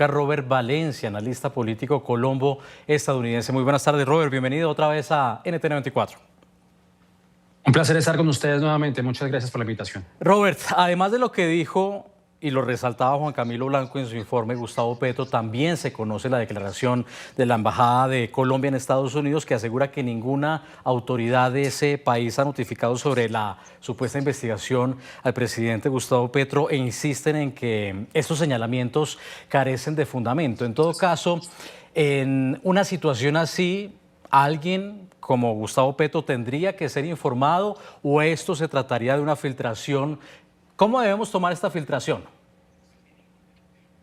Robert Valencia, analista político colombo estadounidense. Muy buenas tardes, Robert. Bienvenido otra vez a NTN 24. Un placer estar con ustedes nuevamente. Muchas gracias por la invitación. Robert, además de lo que dijo y lo resaltaba Juan Camilo Blanco en su informe, Gustavo Petro, también se conoce la declaración de la Embajada de Colombia en Estados Unidos, que asegura que ninguna autoridad de ese país ha notificado sobre la supuesta investigación al presidente Gustavo Petro, e insisten en que estos señalamientos carecen de fundamento. En todo caso, en una situación así, alguien como Gustavo Petro tendría que ser informado, o esto se trataría de una filtración. ¿Cómo debemos tomar esta filtración?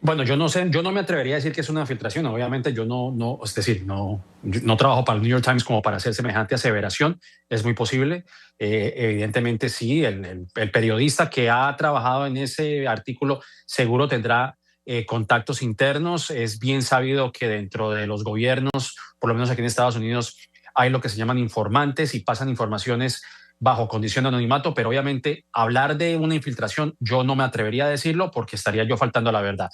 Bueno, yo no sé, yo no me atrevería a decir que es una filtración. Obviamente yo es decir, yo no trabajo para el New York Times como para hacer semejante aseveración. Es muy posible. Evidentemente sí, el periodista que ha trabajado en ese artículo seguro tendrá contactos internos. Es bien sabido que dentro de los gobiernos, por lo menos aquí en Estados Unidos, hay lo que se llaman informantes y pasan informaciones bajo condición de anonimato, pero obviamente hablar de una infiltración yo no me atrevería a decirlo porque estaría yo faltando a la verdad.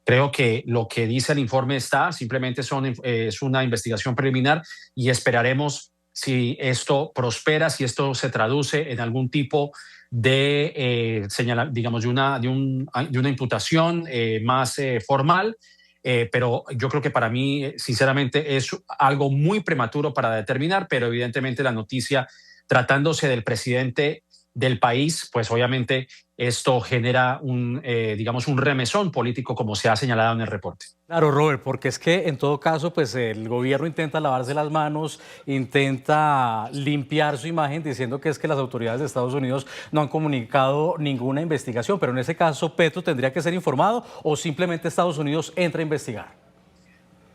Creo que lo que dice el informe simplemente es una investigación preliminar y esperaremos si esto prospera, si esto se traduce en algún tipo de digamos, de una imputación más formal. Pero yo creo que para mí, sinceramente, es algo muy prematuro para determinar, pero evidentemente la noticia, tratándose del presidente del país, pues obviamente esto genera digamos, un remesón político, como se ha señalado en el reporte. Claro, Robert, porque es que en todo caso, pues el gobierno intenta lavarse las manos, intenta limpiar su imagen diciendo que es que las autoridades de Estados Unidos no han comunicado ninguna investigación, pero en ese caso Petro tendría que ser informado, o simplemente Estados Unidos entra a investigar.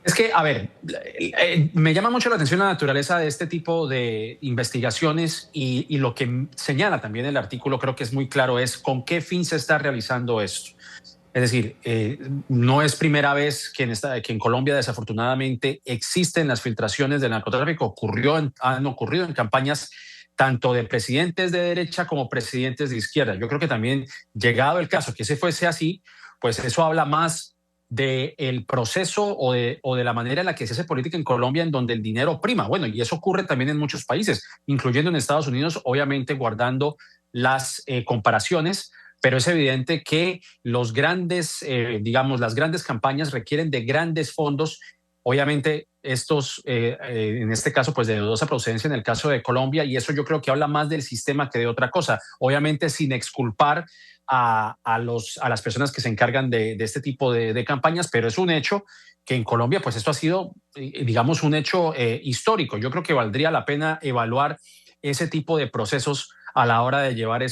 Es que, a ver, me llama mucho la atención la naturaleza de este tipo de investigaciones y lo que señala también el artículo, creo que es muy claro, es con qué fin se está realizando esto. Es decir, no es primera vez que en Colombia desafortunadamente existen las filtraciones del narcotráfico. Han ocurrido en campañas tanto de presidentes de derecha como presidentes de izquierda. Yo creo que también, llegado el caso que ese fuese así, pues eso habla más del proceso o de la manera en la que se hace política en Colombia, en donde el dinero prima. Bueno, y eso ocurre también en muchos países, incluyendo en Estados Unidos, obviamente guardando las comparaciones, pero es evidente que los grandes, digamos, las grandes campañas requieren de grandes fondos. Obviamente estos, en este caso, pues de dudosa procedencia en el caso de Colombia, y eso yo creo que habla más del sistema que de otra cosa. Obviamente sin exculpar a las personas que se encargan de este tipo de campañas, pero es un hecho que en Colombia, pues esto ha sido, digamos, un hecho histórico. Yo creo que valdría la pena evaluar ese tipo de procesos a la hora de llevar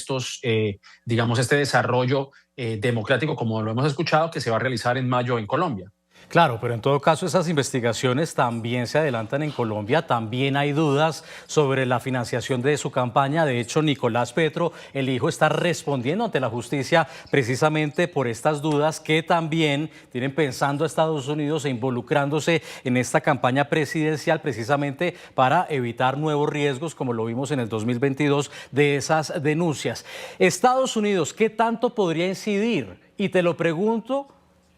digamos, este desarrollo democrático, como lo hemos escuchado, que se va a realizar en mayo en Colombia. Claro, pero en todo caso esas investigaciones también se adelantan en Colombia. También hay dudas sobre la financiación de su campaña. De hecho, Nicolás Petro, el hijo, está respondiendo ante la justicia precisamente por estas dudas que también tienen pensando a Estados Unidos e involucrándose en esta campaña presidencial, precisamente para evitar nuevos riesgos, como lo vimos en el 2022, de esas denuncias. Estados Unidos, ¿qué tanto podría incidir? Y te lo pregunto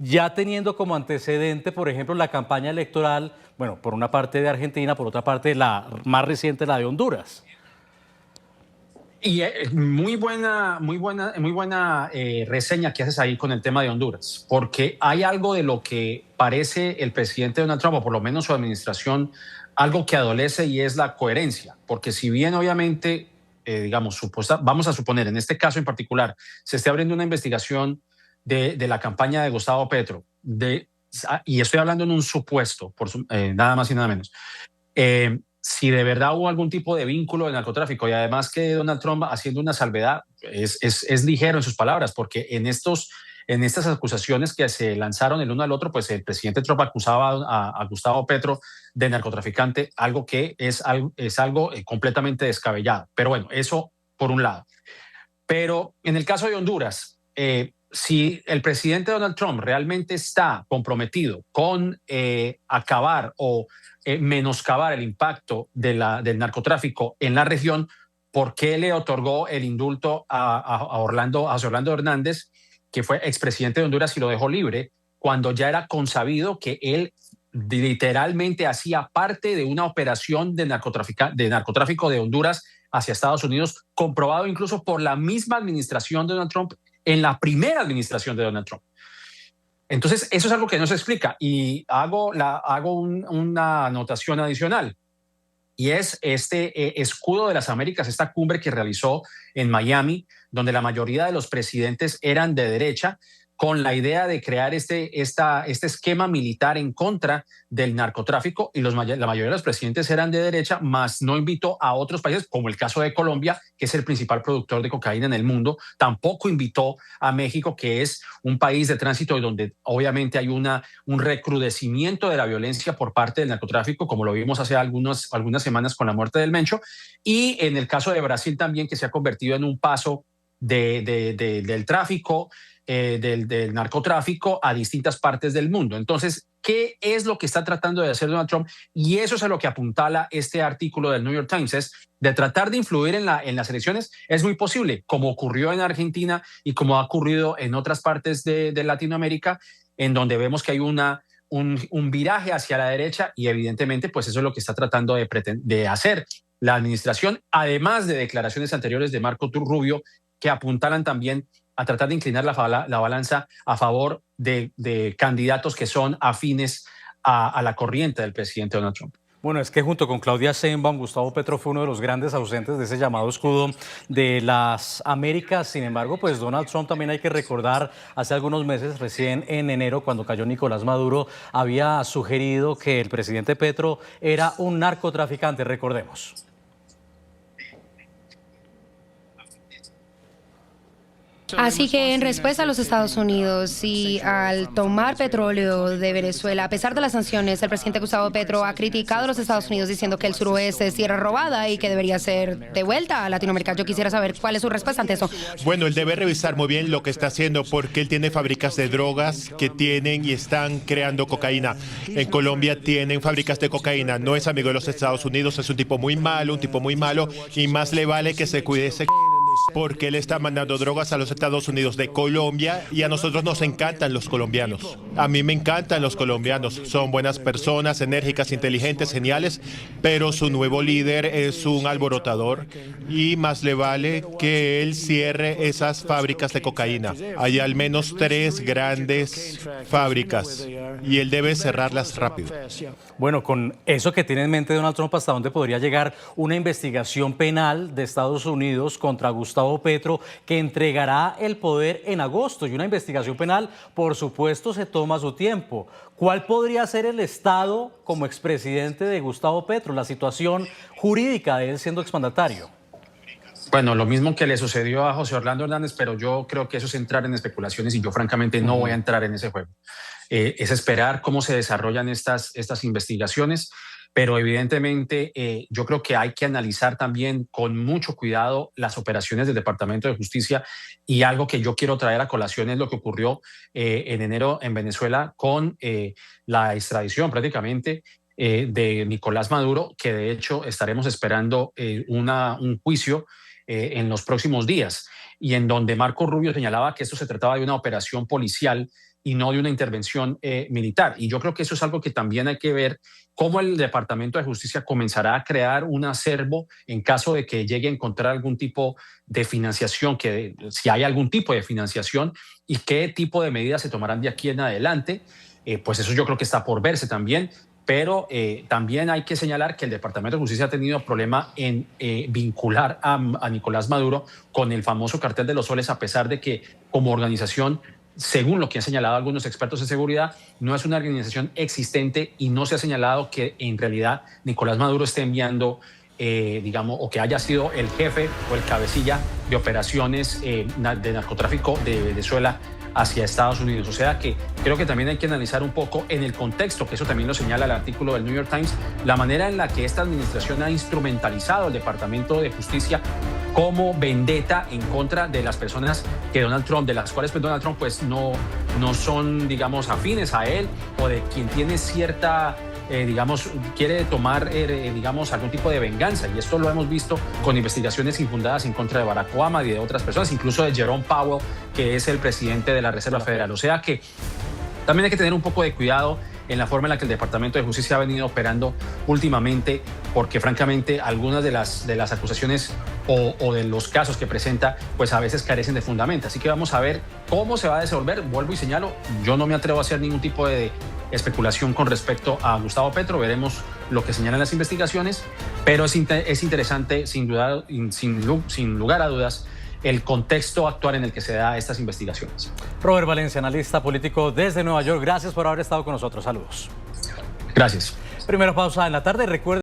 ya teniendo como antecedente, por ejemplo, la campaña electoral, bueno, por una parte de Argentina, por otra parte la más reciente, la de Honduras. Y muy buena reseña que haces ahí con el tema de Honduras, porque hay algo de lo que parece el presidente Donald Trump, o por lo menos su administración, algo que adolece, y es la coherencia. Porque si bien obviamente, digamos, vamos a suponer, en este caso en particular, se esté abriendo una investigación de la campaña de Gustavo Petro, y estoy hablando en un supuesto, nada más y nada menos. Si de verdad hubo algún tipo de vínculo de narcotráfico, y además que Donald Trump, haciendo una salvedad, es ligero en sus palabras, porque en estas acusaciones que se lanzaron el uno al otro, pues el presidente Trump acusaba a Gustavo Petro de narcotraficante, algo que es algo completamente descabellado. Pero bueno, eso por un lado. Pero en el caso de Honduras, si el presidente Donald Trump realmente está comprometido con acabar o menoscabar el impacto del narcotráfico en la región, ¿por qué le otorgó el indulto a José Orlando Hernández, que fue expresidente de Honduras, y lo dejó libre? cuando ya era consabido que él literalmente hacía parte de una operación de narcotráfico de Honduras hacia Estados Unidos, comprobado incluso por la misma administración de Donald Trump en la primera administración de Donald Trump. Entonces, eso es algo que no se explica y hago una anotación adicional. Y es este escudo de las Américas, esta cumbre que realizó en Miami, donde la mayoría de los presidentes eran de derecha, con la idea de crear este esquema militar en contra del narcotráfico, y la mayoría de los presidentes eran de derecha, más no invitó a otros países, como el caso de Colombia, que es el principal productor de cocaína en el mundo. Tampoco invitó a México, que es un país de tránsito y donde obviamente hay un recrudecimiento de la violencia por parte del narcotráfico, como lo vimos hace algunas semanas con la muerte del Mencho, y en el caso de Brasil también, que se ha convertido en un paso del tráfico, del narcotráfico a distintas partes del mundo. Entonces, ¿qué es lo que está tratando de hacer Donald Trump? Y eso es a lo que apuntala este artículo del New York Times, es de tratar de influir en las elecciones. Es muy posible, como ocurrió en Argentina y como ha ocurrido en otras partes de Latinoamérica, en donde vemos que hay un viraje hacia la derecha, y evidentemente pues eso es lo que está tratando de hacer la administración, además de declaraciones anteriores de Marco Rubio que apuntalan también a tratar de inclinar la balanza a favor de candidatos que son afines a la corriente del presidente Donald Trump. Bueno, es que junto con Claudia Sheinbaum, Gustavo Petro fue uno de los grandes ausentes de ese llamado escudo de las Américas. Sin embargo, pues Donald Trump también hay que recordar, hace algunos meses, recién en enero, cuando cayó Nicolás Maduro, había sugerido que el presidente Petro era un narcotraficante, recordemos. Así que en respuesta a los Estados Unidos y al tomar petróleo de Venezuela, a pesar de las sanciones, el presidente Gustavo Petro ha criticado a los Estados Unidos diciendo que el suroeste es tierra robada y que debería ser devuelta a Latinoamérica. Yo quisiera saber cuál es su respuesta ante eso. Bueno, él debe revisar muy bien lo que está haciendo, porque él tiene fábricas de drogas que tienen y están creando cocaína. En Colombia tienen fábricas de cocaína. No es amigo de los Estados Unidos, es un tipo muy malo, y más le vale que se cuide ese, porque él está mandando drogas a los Estados Unidos de Colombia, y a nosotros nos encantan los colombianos. A mí me encantan los colombianos. Son buenas personas, enérgicas, inteligentes, geniales, pero su nuevo líder es un alborotador, y más le vale que él cierre esas fábricas de cocaína. Hay al menos 3 grandes fábricas y él debe cerrarlas rápido. Bueno, con eso que tiene en mente Donald Trump, ¿hasta dónde podría llegar una investigación penal de Estados Unidos contra Gustavo Petro, que entregará el poder en agosto? Y una investigación penal, por supuesto, se toma su tiempo. ¿Cuál podría ser el estado como expresidente de Gustavo Petro, la situación jurídica de él siendo exmandatario? Bueno, lo mismo que le sucedió a José Orlando Hernández, pero yo creo que eso es entrar en especulaciones y yo francamente no voy a entrar en ese juego. Es esperar cómo se desarrollan estas investigaciones, pero evidentemente yo creo que hay que analizar también con mucho cuidado las operaciones del Departamento de Justicia, y algo que yo quiero traer a colación es lo que ocurrió en enero en Venezuela con la extradición prácticamente de Nicolás Maduro, que de hecho estaremos esperando un juicio en los próximos días, y en donde Marco Rubio señalaba que esto se trataba de una operación policial y no de una intervención militar. Y yo creo que eso es algo que también hay que ver, cómo el Departamento de Justicia comenzará a crear un acervo en caso de que llegue a encontrar algún tipo de financiación, que si hay algún tipo de financiación, y qué tipo de medidas se tomarán de aquí en adelante. Pues eso yo creo que está por verse también. Pero también hay que señalar que el Departamento de Justicia ha tenido problema en vincular a Nicolás Maduro con el famoso cartel de los soles, a pesar de que como organización, según lo que han señalado algunos expertos en seguridad, no es una organización existente, y no se ha señalado que en realidad Nicolás Maduro esté enviando, digamos, o que haya sido el jefe o el cabecilla de operaciones de narcotráfico de Venezuela hacia Estados Unidos. O sea que creo que también hay que analizar un poco en el contexto, que eso también lo señala el artículo del New York Times, la manera en la que esta administración ha instrumentalizado el Departamento de Justicia como vendetta en contra de las personas que Donald Trump, de las cuales pues Donald Trump pues no son, digamos, afines a él, o de quien tiene cierta digamos, quiere tomar, digamos, algún tipo de venganza. Y esto lo hemos visto con investigaciones infundadas en contra de Barack Obama y de otras personas, incluso de Jerome Powell, que es el presidente de la Reserva Federal. O sea que También hay que tener un poco de cuidado en la forma en la que el Departamento de Justicia ha venido operando últimamente, porque francamente algunas de las acusaciones o de los casos que presenta, pues a veces carecen de fundamento. Así que vamos a ver cómo se va a desenvolver. Vuelvo y señalo, yo no me atrevo a hacer ningún tipo de especulación con respecto a Gustavo Petro. Veremos lo que señalan las investigaciones, pero es interesante, sin lugar a dudas, el contexto actual en el que se da estas investigaciones. Robert Valencia, analista político desde Nueva York, gracias por haber estado con nosotros. Saludos. Gracias. Primera pausa en la tarde. Recuerden